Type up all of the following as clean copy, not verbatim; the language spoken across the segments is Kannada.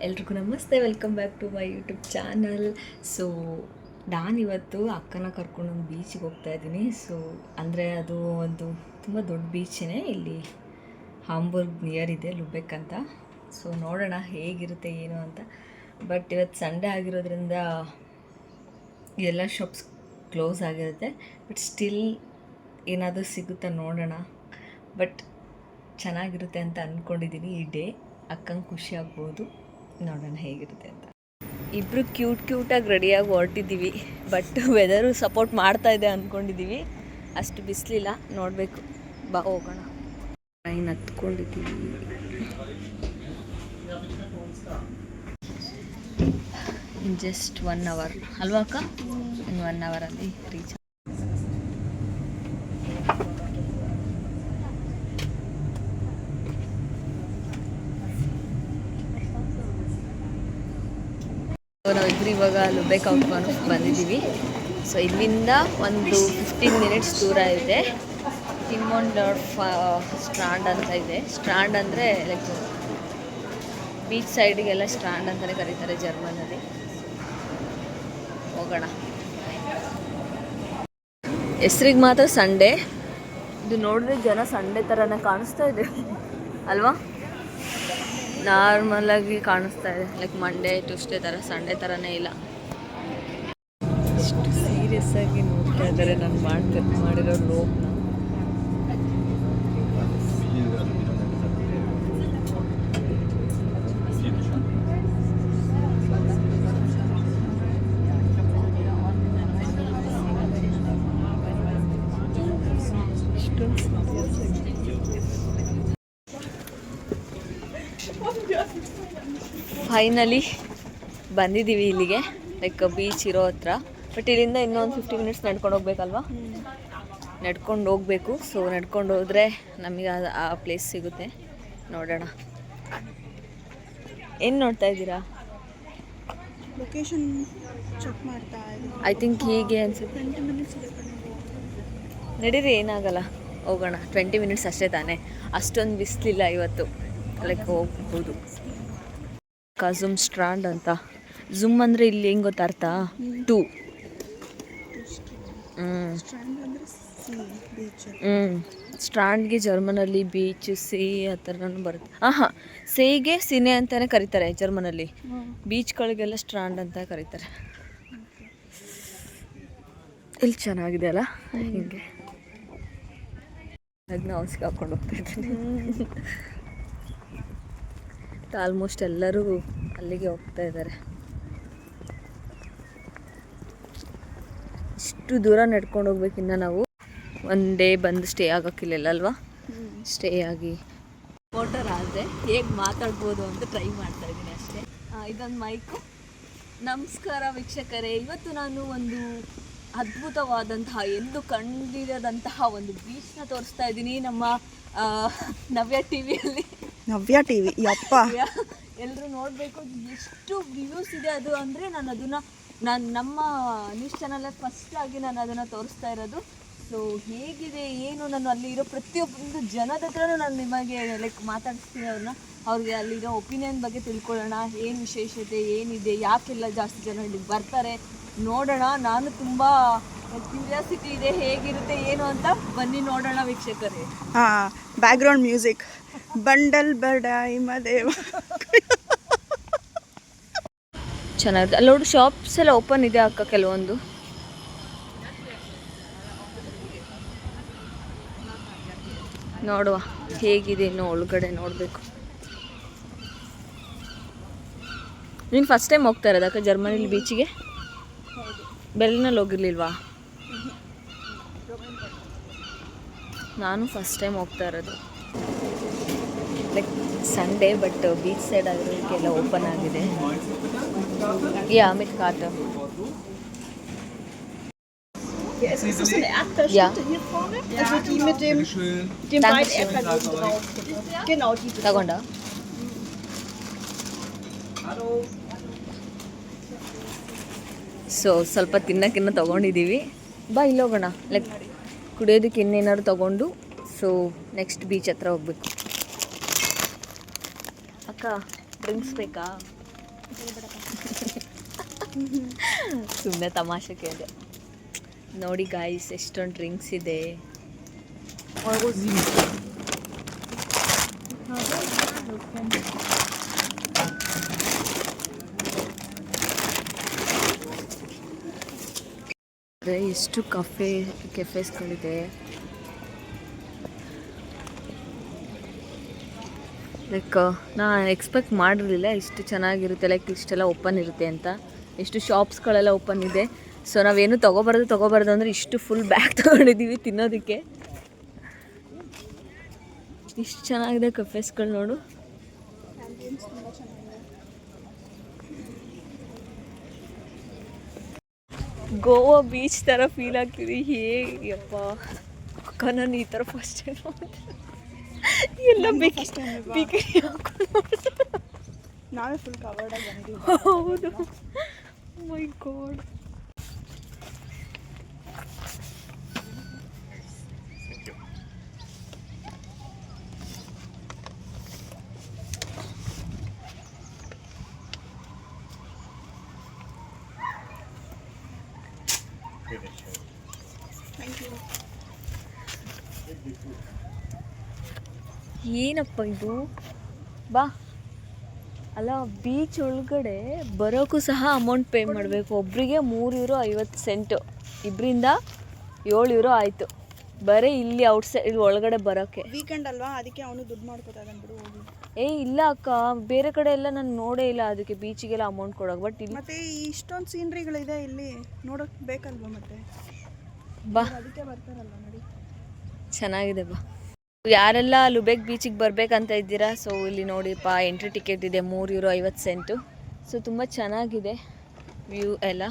ಎಲ್ರಿಗೂ ನಮಸ್ತೆ, welcome back to my YouTube channel. So ನಾನಿವತ್ತು ಅಕ್ಕನ ಕರ್ಕೊಂಡು ಒಂದು ಬೀಚಿಗೆ ಹೋಗ್ತಾ ಇದ್ದೀನಿ. ಸೊ ಅಂದರೆ ಅದು ಒಂದು ತುಂಬ ದೊಡ್ಡ ಬೀಚೇ, ಇಲ್ಲಿ ಹಾಂಬರ್ಗ್ ನಿಯರ್ ಇದೆ, ಲುಬೆಕ್ ಅಂತ. ಸೊ ನೋಡೋಣ ಹೇಗಿರುತ್ತೆ ಏನು ಅಂತ. ಬಟ್ ಇವತ್ತು ಸಂಡೇ ಆಗಿರೋದ್ರಿಂದ ಎಲ್ಲ ಶಾಪ್ಸ್ ಕ್ಲೋಸ್ ಆಗಿರುತ್ತೆ. ಬಟ್ ಸ್ಟಿಲ್ ಏನಾದರೂ ಸಿಗುತ್ತಾ ನೋಡೋಣ. ಬಟ್ ಚೆನ್ನಾಗಿರುತ್ತೆ ಅಂತ ಅಂದ್ಕೊಂಡಿದ್ದೀನಿ. ಈ ಡೇ ಅಕ್ಕಂಗೆ ಖುಷಿ ಆಗ್ಬೋದು. ನೋಡೋಣ ಹೇಗಿರುತ್ತೆ ಅಂತ. ಇಬ್ಬರು ಕ್ಯೂಟಾಗಿ ರೆಡಿಯಾಗಿ ಹೊರಟಿದ್ದೀವಿ. ಬಟ್ ವೆದರು ಸಪೋರ್ಟ್ ಮಾಡ್ತಾ ಇದೆ ಅಂದ್ಕೊಂಡಿದ್ದೀವಿ. ಅಷ್ಟು ಬಿಸಿಲಿಲ್ಲ, ನೋಡಬೇಕು. ಬಾ ಹೋಗೋಣ. ಟ್ರೈನ್ ಹತ್ಕೊಂಡಿದ್ದೀವಿ. ಇನ್ ಜಸ್ಟ್ 1 hour ಅಲ್ವಾ ಅಕ್ಕ? ಇನ್ನು 1 hour ರೀಚ್. ನಾವಿಬ್ಬರು ಇವಾಗ ಲುಬೆಕ್ ಔಟ್ಕೊಂಡು ಬಂದಿದ್ದೀವಿ. ಸೊ ಇಲ್ಲಿಂದ ಒಂದು 15 minutes ದೂರ ಇದೆ. ಟಿಮೊಂಡಾರ್ಫ್ ಸ್ಟ್ರಾಂಡ್ ಅಂತ ಇದೆ. ಸ್ಟ್ರಾಂಡ್ ಅಂದರೆ ಲೈಕ್ ಬೀಚ್ ಸೈಡಿಗೆಲ್ಲ ಸ್ಟ್ರಾಂಡ್ ಅಂತಲೇ ಕರೀತಾರೆ ಜರ್ಮನಲ್ಲಿ. ಹೋಗೋಣ. ಹೆಸ್ರಿಗೆ ಮಾತ್ರ ಸಂಡೇ. ಇದು ನೋಡಿದ್ರೆ ಜನ ಸಂಡೇ ಥರನೇ ಕಾಣಿಸ್ತಾ ಇದೆ ಅಲ್ವಾ? ನಾರ್ಮಲಾಗಿ ಕಾಣಿಸ್ತಾ ಇದೆ, ಲೈಕ್ ಮಂಡೇ ಟ್ಯೂಸ್ಡೇ ಥರ, ಸಂಡೇ ಥರನೇ ಇಲ್ಲ. ಇಷ್ಟು ಸೀರಿಯಸ್ ಆಗಿ ನೋಡ್ತಾ ಇದ್ದಾರೆ ನಾನು ಮಾಡಿರೋ ರೋಪ್ನ. ಫೈನಲಿ ಬಂದಿದ್ದೀವಿ ಇಲ್ಲಿಗೆ, ಲೈಕ್ ಬೀಚ್ ಇರೋ ಹತ್ರ. ಬಟ್ ಇಲ್ಲಿಂದ ಇನ್ನೊಂದು 15 minutes ನಡ್ಕೊಂಡು ಹೋಗ್ಬೇಕಲ್ವಾ? ನಡ್ಕೊಂಡು ಹೋಗ್ಬೇಕು. ಸೊ ನಡ್ಕೊಂಡು ಹೋದರೆ ನಮಗೆ ಆ ಪ್ಲೇಸ್ ಸಿಗುತ್ತೆ. ನೋಡೋಣ. ಏನು ನೋಡ್ತಾ ಇದ್ದೀರಾ? ಲೊಕೇಶನ್ ಚೆಕ್ ಮಾಡ್ತಾ ಇದ್ದೀನಿ. ಐ ಥಿಂಕ್ ಹೀಗೆ ಅನ್ಸುತ್ತೆ. 20 minutes ನಡೀರಿ, ಏನಾಗಲ್ಲ, ಹೋಗೋಣ. 20 minutes ಅಷ್ಟೇ ತಾನೇ, ಅಷ್ಟೊಂದು ಬಿಸಿಲಿಲ್ಲ ಇವತ್ತು, ಲೈಕ್ ಹೋಗ್ಬೋದು. ಝುಮ್ ಸ್ಟ್ರಾಂಡ್ ಅಂತ. ಝುಮ್ ಅಂದರೆ ಇಲ್ಲಿ ಹೆಂಗೆ ಗೊತ್ತಾರ್ತಾ? 2 ಸ್ಟ್ರಾಂಡ್ಗೆ ಜರ್ಮನಲ್ಲಿ ಬೀಚ್, ಸಿ ಆ ಥರನೂ ಬರುತ್ತೆ. ಹಾಂ, ಸೇಗೆ ಸಿನೆ ಅಂತಲೇ ಕರೀತಾರೆ ಜರ್ಮನಲ್ಲಿ. ಬೀಚ್ಗಳಿಗೆಲ್ಲ ಸ್ಟ್ರಾಂಡ್ ಅಂತ ಕರೀತಾರೆ. ಇಲ್ಲಿ ಚೆನ್ನಾಗಿದೆ ಅಲ್ಲ, ಹೀಗೆ ಅದನ್ನ ಔಷಧಿ ಹಾಕ್ಕೊಂಡು ಹೋಗ್ತಾ ಇದ್ದೀನಿ. ಆಲ್ಮೋಸ್ಟ್ ಎಲ್ಲರೂ ಅಲ್ಲಿಗೆ ಹೋಗ್ತಾ ಇದ್ದಾರೆ. ಇಷ್ಟು ದೂರ ನಡ್ಕೊಂಡು ಹೋಗ್ಬೇಕಿನ್ನ ನಾವು. ಒನ್ ಡೇ ಬಂದು ಸ್ಟೇ ಆಗೋಕ್ಕಿಲ್ಲ ಅಲ್ವಾ? ಸ್ಟೇ ಆಗಿ ಫೋಟೋರ್ ಆದರೆ ಹೇಗೆ ಮಾತಾಡ್ಬೋದು ಅಂತ ಟ್ರೈ ಮಾಡ್ತಾ ಇದ್ದೀನಿ ಅಷ್ಟೇ. ಇದೊಂದು ಮೈಕು. ನಮಸ್ಕಾರ ವೀಕ್ಷಕರೇ, ಇವತ್ತು ನಾನು ಒಂದು ಅದ್ಭುತವಾದಂತಹ, ಎಂದು ಕಂಡಿರದಂತಹ ಒಂದು ಬೀಚ್ನ ತೋರಿಸ್ತಾ ಇದ್ದೀನಿ ನಮ್ಮ ನವ್ಯ ಟಿವಿಯಲ್ಲಿ. ನವ್ಯ ಟಿವಿ ಯಪ್ಪ, ಎಲ್ಲರೂ ನೋಡಬೇಕು. ಎಷ್ಟು ವ್ಯೂಸ್ ಇದೆ ಅದು ಅಂದರೆ, ನಾನು ನಮ್ಮ ನ್ಯೂಸ್ ಚಾನಲಲ್ಲಿ ಫಸ್ಟಾಗಿ ನಾನು ಅದನ್ನು ತೋರಿಸ್ತಾ ಇರೋದು. ಸೊ ಹೇಗಿದೆ ಏನು, ನಾನು ಅಲ್ಲಿರೋ ಪ್ರತಿಯೊಂದು ಜನದ ಹತ್ರನೂ ನಾನು ನಿಮಗೆ ಲೈಕ್ ಮಾತಾಡಿಸ್ತೀನಿ ಅವ್ರಿಗೆ ಅಲ್ಲಿರೋ ಒಪಿನಿಯನ್ ಬಗ್ಗೆ ತಿಳ್ಕೊಳ್ಳೋಣ. ಏನು ವಿಶೇಷತೆ ಏನಿದೆ, ಯಾಕೆಲ್ಲ ಜಾಸ್ತಿ ಜನ ಇಲ್ಲಿಗೆ ಬರ್ತಾರೆ ನೋಡೋಣ. ನಾನು ತುಂಬ ಕ್ಯೂರಿಯಾಸಿಟಿ ಇದೆ ಹೇಗಿರುತ್ತೆ ಏನು ಅಂತ. ಬನ್ನಿ ನೋಡೋಣ ವೀಕ್ಷಕರೇ. ಬ್ಯಾಕ್ಗ್ರೌಂಡ್ ಮ್ಯೂಸಿಕ್ ಬಂಡಲ್ ಬಡಾಯಿ ಮದೇವ. ಚೆನ್ನಾಗಿದೆ. ಅಲ್ಲಿ ನೋಡಿ ಶಾಪ್ಸ್ ಎಲ್ಲ ಓಪನ್ ಇದೆ ಅಕ್ಕ, ಕೆಲವೊಂದು. ನೋಡುವ ಹೇಗಿದೆ ಇನ್ನು ಒಳಗಡೆ ನೋಡಬೇಕು. ನೀನು ಫಸ್ಟ್ ಟೈಮ್ ಹೋಗ್ತಾ ಇರೋದಕ್ಕ ಜರ್ಮನಿಲಿ ಬೀಚಿಗೆ? ಬೆರ್ಲಿನಲ್ಲಿ ಹೋಗಿರ್ಲಿಲ್ವಾ? ನಾನು ಫಸ್ಟ್ ಟೈಮ್ ಹೋಗ್ತಾ ಇರೋದು. Like Sunday, but beach side ಆಗಿರೋದಕ್ಕೆಲ್ಲ ಓಪನ್ ಆಗಿದೆ. ಯಾ ಮಿತ್ ಕಾಟ. Ist das eine Erdbeerschnitte hier vorne? Also die mit dem beiden Erdbeeren drauf. Genau, die. ತಗೊಂಡ? ಸೊ ಸ್ವಲ್ಪ ತಿನ್ನೋಕ್ಕಿನ್ನ ತೊಗೊಂಡಿದ್ದೀವಿ. ಬಾ ಇಲ್ಲಿ ಹೋಗೋಣ. ಲೈಕ್ ಕುಡಿಯೋದಕ್ಕೆ ಇನ್ನೇನಾದ್ರು ತೊಗೊಂಡು ಸೊ ನೆಕ್ಸ್ಟ್ ಬೀಚ್ ಹತ್ರ ಹೋಗ್ಬೇಕು. ಅಕ್ಕ ಡ್ರಿಂಕ್ಸ್ ಬೇಕಾ? ಸುಮ್ಮನೆ ತಮಾಷೆ ಕೇಳಿದೆ. ನೋಡಿ ಗಾಯ್ಸ್ ಎಷ್ಟೊಂದು ಡ್ರಿಂಕ್ಸ್ ಇದೆ. ಎಷ್ಟು ಕೆಫೆಸ್ಗಳಿದೆ. ಲೈಕ್ ನಾನು ಎಕ್ಸ್ಪೆಕ್ಟ್ ಮಾಡಿರಲಿಲ್ಲ ಇಷ್ಟು ಚೆನ್ನಾಗಿರುತ್ತೆ, ಲೈಕ್ ಇಷ್ಟೆಲ್ಲ ಓಪನ್ ಇರುತ್ತೆ ಅಂತ. ಎಷ್ಟು ಶಾಪ್ಸ್ಗಳೆಲ್ಲ ಓಪನ್ ಇದೆ. ಸೊ ನಾವೇನು ತೊಗೋಬಾರ್ದು ಅಂದರೆ ಇಷ್ಟು ಫುಲ್ ಬ್ಯಾಗ್ ತೊಗೊಂಡಿದ್ದೀವಿ ತಿನ್ನೋದಕ್ಕೆ. ಇಷ್ಟು ಚೆನ್ನಾಗಿದೆ ಕೆಫೆಸ್ಗಳು ನೋಡು. ಗೋವಾ ಬೀಚ್ ಥರ ಫೀಲ್ ಆಗ್ತಿದೆ. ಹೇಗಪ್ಪ ಅಕ್ಕ, ನಾನು ಈ ಥರ ಫಸ್ಟ್ ಟೈಮ್ ಎಲ್ಲ ಬಿಕಿನಿ ಹಾಕೊಂಡು ನಾವೇ ಫುಲ್ ಕವರ್ಡ್ ಆಗಿ ಬಂದಿದ್ದೀವಿ. ಹೌದು, ಮೈ ಗಾಡ್. ಏನಪ್ಪ ಇದು? ಬಾ. ಅಲ್ಲ, ಬೀಚ್ ಒಳಗಡೆ ಬರೋಕ್ಕೂ ಸಹ ಅಮೌಂಟ್ ಪೇ ಮಾಡಬೇಕು. ಒಬ್ಬರಿಗೆ €3.50, ಇಬ್ಬರಿಂದ €7 ಆಯಿತು ಬರೀ ಇಲ್ಲಿ ಔಟ್ಸೈಡ್ ಇಲ್ಲಿ ಒಳಗಡೆ ಬರೋಕ್ಕೆ. ವೀಕೆಂಡ್ ಅಲ್ವಾ, ಅದಕ್ಕೆ ಅವನು ದುಡ್ಡು ಮಾಡ್ಕೋತಾನೆ ಬಿಡು ಹೋಗಿ. ಇಲ್ಲ ಅಕ್ಕ, ಬೇರೆ ಕಡೆ ಎಲ್ಲ ನಾನು ನೋಡೇ ಇಲ್ಲ ಅದಕ್ಕೆ ಬೀಚಿಗೆಲ್ಲ ಅಮೌಂಟ್ ಕೊಡೋಕೆ. ಬಟ್ ಇಲ್ಲಿ ಮತ್ತೆ ಇಷ್ಟೊಂದು ಸೀನ್ರಿಗಳಿದೆ ಇಲ್ಲಿ ನೋಡೋಕೆ ಬೇಕಲ್ವಾ, ಮತ್ತೆ ಬಾ, ಅದಕ್ಕೆ ಬರ್ತಾರಲ್ಲ ನೋಡಿ. ಚೆನ್ನಾಗಿದೆ ಬಾ. ಯಾರೆಲ್ಲ ಲುಬೆಕ್ ಬೀಚಿಗೆ ಬರಬೇಕಂತ ಇದ್ದೀರಾ, ಸೊ ಇಲ್ಲಿ ನೋಡಿಪ್ಪ, ಎಂಟ್ರಿ ಟಿಕೆಟ್ ಇದೆ €3.50. ಸೊ ತುಂಬ ಚೆನ್ನಾಗಿದೆ ವ್ಯೂ ಎಲ್ಲ.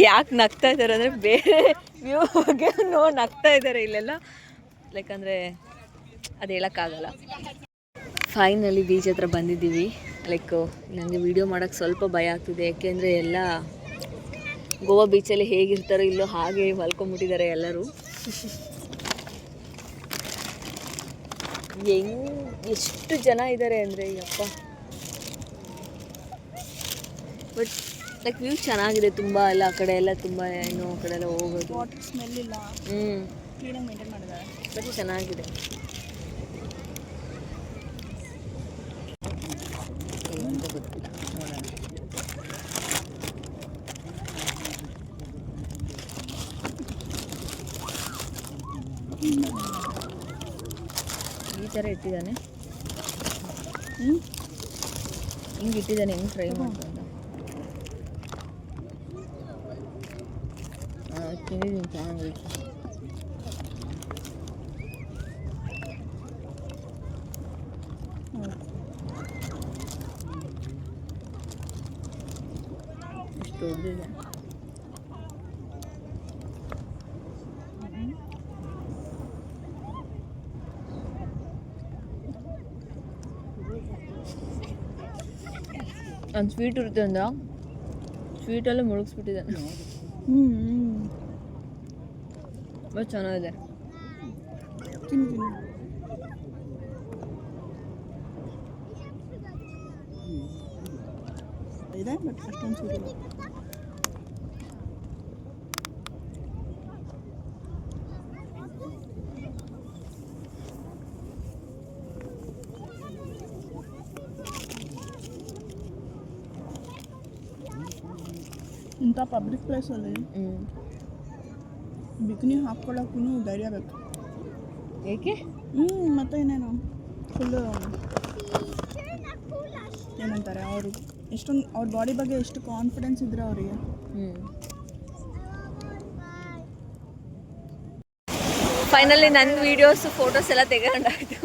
ಯಾಕೆ ನಗ್ತಾ ಇದ್ದಾರೆ ಅಂದರೆ ಬೇರೆ ವ್ಯೂ ಬಗ್ಗೆ ನಗ್ತಾ ಇದ್ದಾರೆ ಇಲ್ಲೆಲ್ಲ, ಲೈಕ್ ಅಂದರೆ ಅದು ಹೇಳೋಕ್ಕಾಗಲ್ಲ. ಫೈನಲಿ ಬೀಚ್ ಹತ್ರ ಬಂದಿದ್ದೀವಿ. ಲೈಕ್ ನನಗೆ ವೀಡಿಯೋ ಮಾಡೋಕ್ಕೆ ಸ್ವಲ್ಪ ಭಯ ಆಗ್ತಿದೆ, ಯಾಕೆಂದರೆ ಎಲ್ಲ ಗೋವಾ ಬೀಚಲ್ಲಿ ಹೇಗಿರ್ತಾರೋ ಇಲ್ಲೋ ಹಾಗೆ ಮಲ್ಕೊಂಬಿಟ್ಟಿದ್ದಾರೆ ಎಲ್ಲರೂ. ಎಷ್ಟು ಜನ ಇದ್ದಾರೆ ಅಂದರೆ ಯಪ್ಪ. ಬಟ್ ಲೈಕ್ ವ್ಯೂ ಚೆನ್ನಾಗಿದೆ ತುಂಬ ಎಲ್ಲ. ಆ ಕಡೆ ಎಲ್ಲ ತುಂಬ ಏನು ಆ ಕಡೆ ಎಲ್ಲ ಹೋಗೋದು. ವಾಟರ್ ಸ್ಮೆಲ್ ಇಲ್ಲ, ಕ್ಲೀನಾಗಿ ಮೇಂಟೈನ್ ಮಾಡಿದ್ದಾರೆ. ಬಟ್ ಚೆನ್ನಾಗಿದೆ. ಏನಂತ ಗೊತ್ತಿಲ್ಲ, ನೋಡೋಣ. ಈ ಥರ ಇಟ್ಟಿದ್ದಾನೆ, ಹಿಂಗೆ ಇಟ್ಟಿದ್ದಾನೆ, ಹೆಂಗೆ ಫ್ರೈ ಮಾಡ್ಕೊಂಡು ತಿಂದಿದ್ದೀನಿ. ಚೆನ್ನಾಗಿ ಎಷ್ಟು ದೊಡ್ಡದಿದೆ. ಒಂದು ಸ್ವೀಟ್ ಇರುತ್ತೆ ಅಂದ, ಸ್ವೀಟಲ್ಲೇ ಮುಳುಗಿಸ್ಬಿಟ್ಟಿದ್ದಾನೆ. ಬಟ್ ಚೆನ್ನಾಗಿದೆ. ಇದೆ ಬಟ್ ಅಷ್ಟೊಂದು ಸ್ವೀಟ್ ಇಲ್ಲ. ಇಂಥ ಪಬ್ಲಿಕ್ ಪ್ಲೇಸಲ್ಲಿ ಬಿಕಿನಿ ಹಾಕ್ಕೊಳ್ಳೋಕ್ಕೂ ಧೈರ್ಯ ಬೇಕು. ಏಕೆ? ಮತ್ತೆ ಇನ್ನೇನು ಫುಲ್ಲು ಏನಂತಾರೆ ಅವರು, ಎಷ್ಟೊಂದು ಅವ್ರ ಬಾಡಿ ಬಗ್ಗೆ ಎಷ್ಟು ಕಾನ್ಫಿಡೆನ್ಸ್ ಇದ್ರೆ ಅವರಿಗೆ. ಫೈನಲಿ ನನ್ನ ವೀಡಿಯೋಸು ಫೋಟೋಸ್ ಎಲ್ಲ ತೆಗೊಂಡಾಯ್ತು.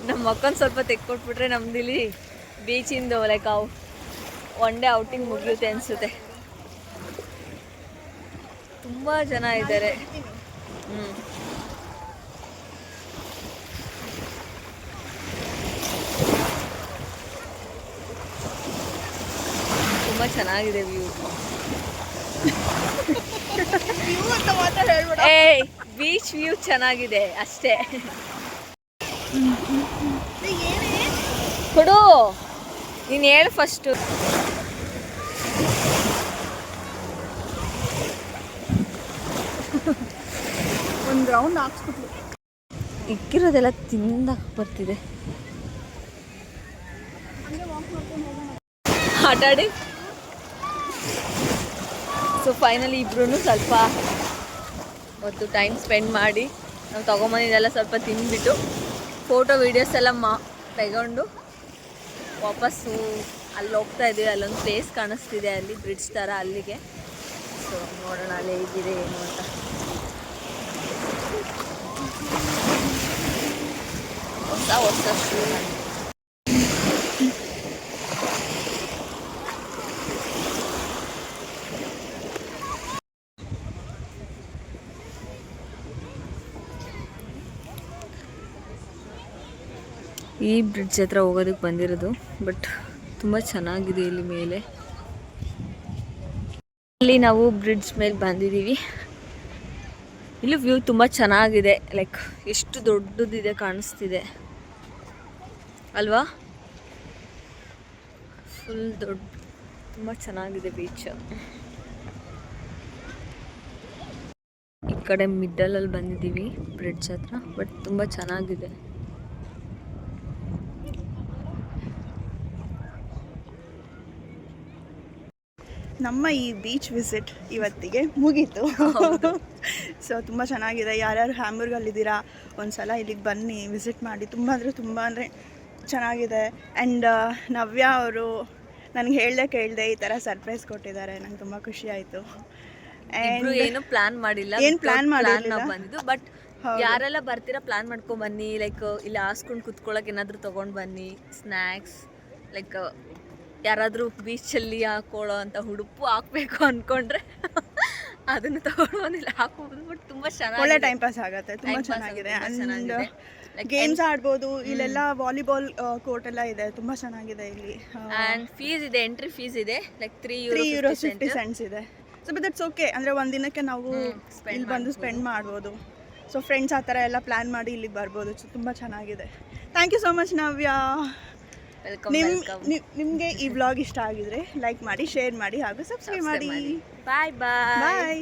ನಮ್ಮ ಮಕ್ಕಂದು ಸ್ವಲ್ಪ ತೆಕ್ಕೊಟ್ಬಿಟ್ರೆ ನಮ್ದಿಲ್ಲಿ ಬೀಚಿಂದು ಲೈಕ್ ಒನ್ ಡೇ ಔಟಿಂಗ್ ಮುಗಿಯುತ್ತೆ ಅನಿಸುತ್ತೆ. ತುಂಬ ಜನ ಇದ್ದಾರೆ. ತುಂಬ ಚೆನ್ನಾಗಿದೆ ವ್ಯೂ. ಬೀಚ್ ವ್ಯೂ ಚೆನ್ನಾಗಿದೆ ಅಷ್ಟೇ. ಕೊಡು. ನೀನು ಹೇಳು ಫಸ್ಟು. ಒಂದು ರೌಂಡ್ ಹಾಕ್ಸ್ಬಿಟ್ಲು. ಇಕ್ಕಿರೋದೆಲ್ಲ ತಿಂದಾಕ ಬರ್ತಿದೆ. ಆಟಾಡಿ. ಸೊ ಫೈನಲಿ ಇಬ್ರು ಸ್ವಲ್ಪ ಹೊತ್ತು ಟೈಮ್ ಸ್ಪೆಂಡ್ ಮಾಡಿ ನಾವು ತೊಗೊಂಬಂದಿದ್ದೆಲ್ಲ ಸ್ವಲ್ಪ ತಿಂದ್ಬಿಟ್ಟು ಫೋಟೋ ವೀಡಿಯೋಸ್ ಎಲ್ಲ ತೆಗೊಂಡು ವಾಪಸ್ಸು ಅಲ್ಲಿ ಹೋಗ್ತಾ ಇದ್ದೀವಿ. ಅಲ್ಲೊಂದು ಪ್ಲೇಸ್ ಕಾಣಿಸ್ತಿದೆ, ಅಲ್ಲಿ ಬ್ರಿಡ್ಜ್ ಥರ, ಅಲ್ಲಿಗೆ. ಸೊ ನೋಡೋಣ ಅಲ್ಲಿ ಹೇಗಿದೆ ಏನು ಅಂತ. ಹೊಸ ಈ ಬ್ರಿಡ್ಜ್ ಹತ್ರ ಹೋಗೋದಕ್ಕೆ ಬಂದಿರೋದು. ಬಟ್ ತುಂಬ ಚೆನ್ನಾಗಿದೆ ಇಲ್ಲಿ ಮೇಲೆ. ಇಲ್ಲಿ ನಾವು ಬ್ರಿಡ್ಜ್ ಮೇಲೆ ಬಂದಿದ್ದೀವಿ. ಇಲ್ಲಿ ವ್ಯೂ ತುಂಬ ಚೆನ್ನಾಗಿದೆ. ಲೈಕ್ ಎಷ್ಟು ದೊಡ್ಡದಿದೆ ಕಾಣಿಸ್ತಿದೆ ಅಲ್ವಾ? ಫುಲ್ ದೊಡ್ಡ, ತುಂಬ ಚೆನ್ನಾಗಿದೆ ಬೀಚ್. ಈ ಕಡೆ ಮಿಡ್ಡಲಲ್ಲಿ ಬಂದಿದ್ದೀವಿ ಬ್ರಿಡ್ಜ್ ಹತ್ರ. ಬಟ್ ತುಂಬ ಚೆನ್ನಾಗಿದೆ. ನಮ್ಮ ಈ ಬೀಚ್ ವಿಸಿಟ್ ಇವತ್ತಿಗೆ ಮುಗೀತು. ಸೊ ತುಂಬ ಚೆನ್ನಾಗಿದೆ. ಯಾರ್ಯಾರು ಹ್ಯಾಂಬರ್ಗಲ್ಲಿದ್ದೀರಾ ಒಂದು ಸಲ ಇಲ್ಲಿಗೆ ಬನ್ನಿ, ವಿಸಿಟ್ ಮಾಡಿ. ತುಂಬ ಅಂದರೆ ಚೆನ್ನಾಗಿದೆ. ಆ್ಯಂಡ್ ನವ್ಯ ಅವರು ನನಗೆ ಕೇಳದೆ ಈ ಥರ ಸರ್ಪ್ರೈಸ್ ಕೊಟ್ಟಿದ್ದಾರೆ. ನಂಗೆ ತುಂಬ ಖುಷಿ ಆಯಿತು. ಏನು ಪ್ಲಾನ್ ಮಾಡಿಲ್ಲ, ಬಂದಿದ್ದು. ಬಟ್ ಯಾರೆಲ್ಲ ಬರ್ತೀರಾ ಪ್ಲಾನ್ ಮಾಡ್ಕೊಂಡು ಬನ್ನಿ. ಲೈಕ್ ಇಲ್ಲಿ ಹಾಸ್ಕೊಂಡು ಕುತ್ಕೊಳ್ಳೋಕೆ ಏನಾದರೂ ತೊಗೊಂಡು ಬನ್ನಿ, ಸ್ನ್ಯಾಕ್ಸ್. ಲೈಕ್ ಯಾರಾದರೂ ಬೀಚಲ್ಲಿ ಹಾಕೊಳ್ಳೋ ಅಂತ ಉಡುಪು ಹಾಕಬೇಕು ಅಂದ್ಕೊಂಡ್ರೆ ಅದನ್ನು ತೊಗೊಂಡು ಬಂದಿಲ್ಲ ಹಾಕೋಬೋದು. ಬಟ್ ತುಂಬ ಚೆನ್ನಾಗಿ ಒಳ್ಳೆ ಟೈಮ್ ಪಾಸ್ ಆಗುತ್ತೆ. ತುಂಬ ಚೆನ್ನಾಗಿದೆ. ಆ್ಯಂಡ್ ಗೇಮ್ಸ್ ಆಡ್ಬೋದು. ಇಲ್ಲೆಲ್ಲ ವಾಲಿಬಾಲ್ ಕೋರ್ಟ್ ಎಲ್ಲ ಇದೆ. ತುಂಬ ಚೆನ್ನಾಗಿದೆ ಇಲ್ಲಿ. ಆ್ಯಂಡ್ ಫೀಸ್ ಇದೆ, ಎಂಟ್ರಿ ಫೀಸ್ ಇದೆ. ಲೈಕ್ €3.50 ಇದೆ. So but that's okay. ಅಂದರೆ ಒಂದು ದಿನಕ್ಕೆ ನಾವು ಇಲ್ಲಿ ಬಂದು ಸ್ಪೆಂಡ್ ಮಾಡ್ಬೋದು. ಸೊ ಫ್ರೆಂಡ್ಸ್ ಆ ಥರ ಎಲ್ಲ ಪ್ಲ್ಯಾನ್ ಮಾಡಿ ಇಲ್ಲಿಗೆ ಬರ್ಬೋದು. ಸೊ ತುಂಬ ಚೆನ್ನಾಗಿದೆ. ಥ್ಯಾಂಕ್ ಯು ಸೋ ಮಚ್ ನವ್ಯ. ನಿಮಗೆ ಈ ವ್ಲಾಗ್ ಇಷ್ಟ ಆಗಿದ್ರೆ ಲೈಕ್ ಮಾಡಿ, ಶೇರ್ ಮಾಡಿ ಹಾಗೂ ಸಬ್ಸ್ಕ್ರೈಬ್ ಮಾಡಿ. ಬಾಯ್ ಬಾಯ್.